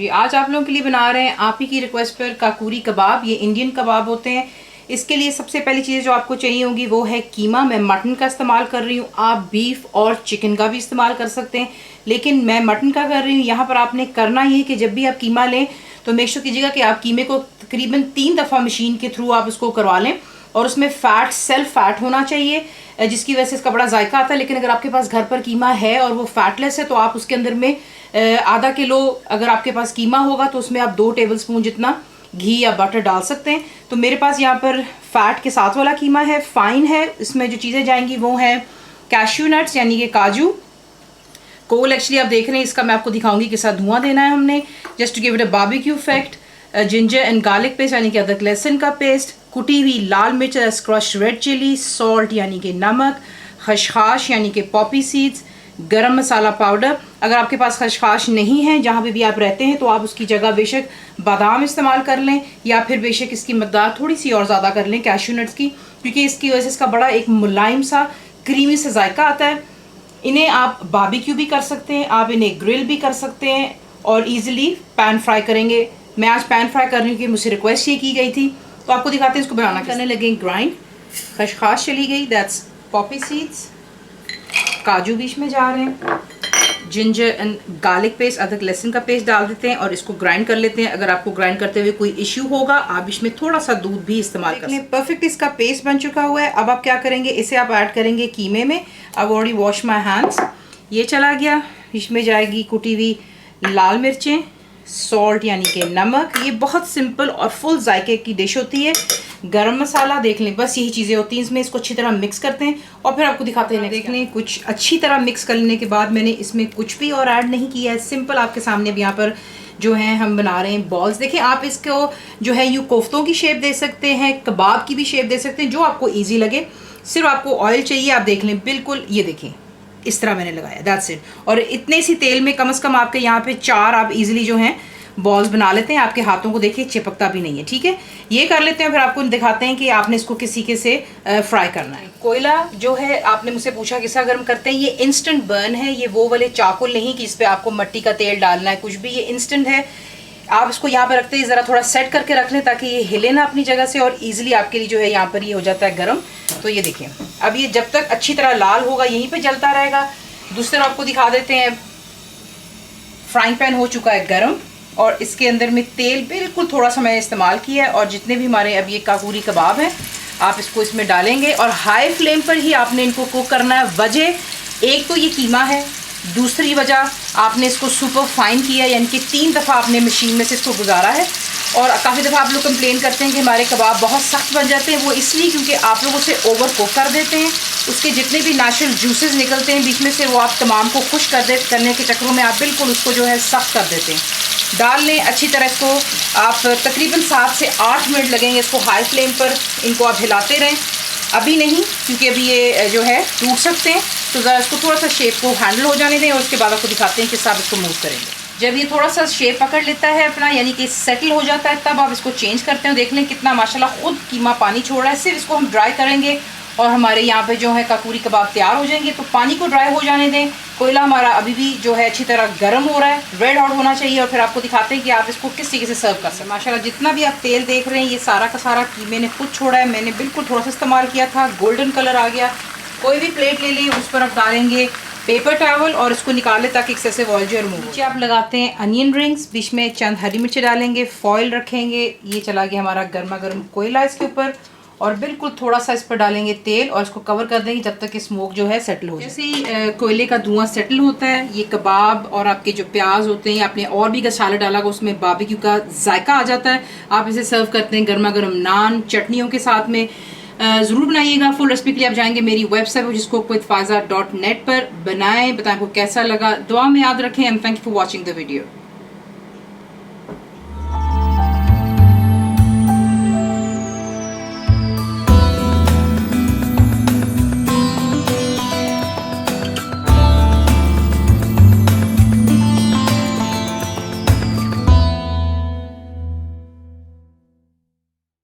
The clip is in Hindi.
जी, आज आप लोगों के लिए बना रहे हैं आप ही की रिक्वेस्ट पर काकूरी कबाब। ये इंडियन कबाब होते हैं। इसके लिए सबसे पहली चीज़ जो आपको चाहिए होगी वो है कीमा। मैं मटन का इस्तेमाल कर रही हूँ, आप बीफ और चिकन का भी इस्तेमाल कर सकते हैं, लेकिन मैं मटन का कर रही हूँ। यहाँ पर आपने करना ये है कि जब भी आप कीमा लें तो मेक श्योर कीजिएगा कि आप कीमे को तकरीबन 3 दफ़ा मशीन के थ्रू आप उसको करवा लें, और उसमें फ़ैट सेल्फ फ़ैट होना चाहिए, जिसकी वजह से इसका बड़ा जायका आता है। लेकिन अगर आपके पास घर पर कीमा है और वो फैटलेस है तो आप उसके अंदर में आधा किलो अगर आपके पास कीमा होगा तो उसमें आप 2 टेबलस्पून जितना घी या बटर डाल सकते हैं। तो मेरे पास यहाँ पर फैट के साथ वाला कीमा है, फाइन है। इसमें जो चीज़ें जाएंगी वो है कैश्यू नट्स यानी कि काजू। कोल एक्चुअली आप देख रहे हैं, इसका मैं आपको दिखाऊंगी किस तरह धुआं देना है हमने, just to give it a barbecue effect. Ginger and garlic paste यानी कि अदरक लहसुन का पेस्ट, कुटी हुई लाल मिर्च क्रश रेड चिली, सॉल्ट यानी कि नमक, खशखाश यानी कि पॉपी सीड्स, गरम मसाला पाउडर। अगर आपके पास खशखाश नहीं है जहाँ पे भी आप रहते हैं तो आप उसकी जगह बेशक बादाम इस्तेमाल कर लें, या फिर बेशक इसकी मकदार थोड़ी सी और ज़्यादा कर लें कैश्यू नट्स की, क्योंकि इसकी वजह से इसका बड़ा एक मुलायम सा क्रीमी सा जायका आता है। इन्हें आप बारबेक्यू भी कर सकते हैं, आप इन्हें ग्रिल भी कर सकते हैं और ईजिली पैन फ्राई करेंगे। मैं आज पैन फ्राई कर रही हूँ कि मुझसे रिक्वेस्ट ये की गई थी, तो आपको दिखाते हैं इसको बनाना। करने लगे ग्राइंड, खशखाश चली गई, दैट्स पॉपी सीड्स, काजू बीच में जा रहे हैं, जिंजर एंड गार्लिक पेस्ट अदरक लहसुन का पेस्ट डाल देते हैं और इसको ग्राइंड कर लेते हैं। अगर आपको ग्राइंड करते हुए कोई इश्यू होगा आप इसमें थोड़ा सा दूध भी इस्तेमाल कर लें। परफेक्ट इसका पेस्ट बन चुका हुआ है। अब आप क्या करेंगे, इसे आप ऐड करेंगे कीमे में। I already wash my hands. ये चला गया, इसमें जाएगी कुटी हुई लाल मिर्चें, सॉल्ट यानी कि नमक। ये बहुत सिंपल और फुल जायके की डिश होती है। गरम मसाला देख लें, बस यही चीज़ें होती हैं इसमें। इसको अच्छी तरह मिक्स करते हैं और फिर आपको दिखाते हैं। देख लें, कुछ अच्छी तरह मिक्स कर लेने के बाद मैंने इसमें कुछ भी और ऐड नहीं किया है। सिंपल आपके सामने अब यहाँ पर जो है हम बना रहे हैं बॉल्स। देखें, आप इसको जो है यूँ कोफ्तों की शेप दे सकते हैं, कबाब की भी शेप दे सकते हैं, जो आपको ईजी लगे। सिर्फ आपको ऑयल चाहिए, आप देख लें बिल्कुल ये देखें इस तरह मैंने लगाया, दैट्स इट। और इतने सी तेल में कम से कम आपके यहाँ पे 4 आप इजीली जो हैं बॉल्स बना लेते हैं। आपके हाथों को देखिए चिपकता भी नहीं है, ठीक है। ये कर लेते हैं, फिर आपको दिखाते हैं कि आपने इसको किसी के से फ्राई करना है। कोयला जो है आपने मुझसे पूछा किस तरह गर्म करते हैं। ये इंस्टेंट बर्न है, ये वो वाले चाकुल नहीं कि इस पर आपको मिट्टी का तेल डालना है, कुछ भी। ये इंस्टेंट है। आप इसको यहाँ पर रखते हैं, ज़रा थोड़ा सेट करके रख लें ताकि ये हिले ना अपनी जगह से, और ईजिली आपके लिए जो है यहाँ पर ये हो जाता है गर्म। तो ये देखिए, अब ये जब तक अच्छी तरह लाल होगा यहीं पर जलता रहेगा। दूसरी तरफ आपको दिखा देते हैं, फ्राइंग पैन हो चुका है गर्म और इसके अंदर में तेल बिल्कुल थोड़ा सा मैंने इस्तेमाल किया है। और जितने भी हमारे अब ये काकूरी कबाब हैं आप इसको इसमें डालेंगे और हाई फ्लेम पर ही आपने इनको कुक करना है। वजह एक तो ये कीमा है, दूसरी वजह आपने इसको सुपर फाइन किया, यानी कि 3 दफ़ा आपने मशीन में से इसको गुजारा है। और काफ़ी दफ़ा आप लोग कंप्लेन करते हैं कि हमारे कबाब बहुत सख्त बन जाते हैं। वो इसलिए क्योंकि आप लोग उसे ओवर कुक कर देते हैं। उसके जितने भी नेचुरल जूसेस निकलते हैं बीच में से वो आप तमाम को खुश करने के चक्करों में आप बिल्कुल उसको जो है सख्त कर देते हैं। डाल लें अच्छी तरह इसको। आप तकरीबन 7 से 8 मिनट लगेंगे इसको हाई फ्लेम पर, इनको आप हिलाते रहें। अभी नहीं, क्योंकि अभी ये जो है टूट सकते हैं, तो ज़रा इसको थोड़ा सा शेप को हैंडल हो जाने दें और उसके बाद आपको दिखाते हैं किस आप इसको मूव करेंगे। जब ये थोड़ा सा शेप पकड़ लेता है अपना, यानी कि सेटल हो जाता है, तब आप इसको चेंज करते हैं। देख लें कितना माशाल्लाह खुद कीमा पानी छोड़ रहा है। सिर्फ इसको हम ड्राई करेंगे और हमारे यहाँ पे जो है काकूरी कबाब तैयार हो जाएंगे। तो पानी को ड्राई हो जाने दें। कोयला हमारा अभी भी जो है अच्छी तरह गर्म हो रहा है, रेड हॉट होना चाहिए। और फिर आपको दिखाते हैं कि आप इसको किस तरीके से सर्व कर सकते हैं। माशाल्लाह जितना भी आप तेल देख रहे हैं ये सारा का सारा कीमे ने खुद छोड़ा है। मैंने बिल्कुल थोड़ा सा इस्तेमाल किया था, गोल्डन कलर आ गया। कोई भी प्लेट ले लें, उस पर आप डालेंगे पेपर टॉवल और इसको निकाल लें ताकि एक्सेसिव ऑयल जो रिमूव हो। नीचे आप लगाते हैं अनियन रिंग्स, बीच में चंद हरी मिर्ची डालेंगे, फॉइल रखेंगे। ये चला गया हमारा गर्मा गर्म कोयला इसके ऊपर, और बिल्कुल थोड़ा सा इस पर डालेंगे तेल और इसको कवर कर देंगे जब तक कि स्मोक जो है सेटल हो जाए। जैसे ही कोयले का धुआं सेटल होता है, ये कबाब और आपके जो प्याज होते हैं, आपने और भी मसाला डाला होगा उसमें बारबेक्यू का जायका आ जाता है। आप इसे सर्व करते हैं गर्मा गर्म नान चटनियों के साथ में। ज़रूर बनाइएगा। फुल रेसिपी के लिए आप जाएंगे मेरी वेबसाइट जिसको कुकविथफायजा.net पर। बनाएं, बताएं आपको कैसा लगा। दुआ में याद रखें। And thank you for watching the video.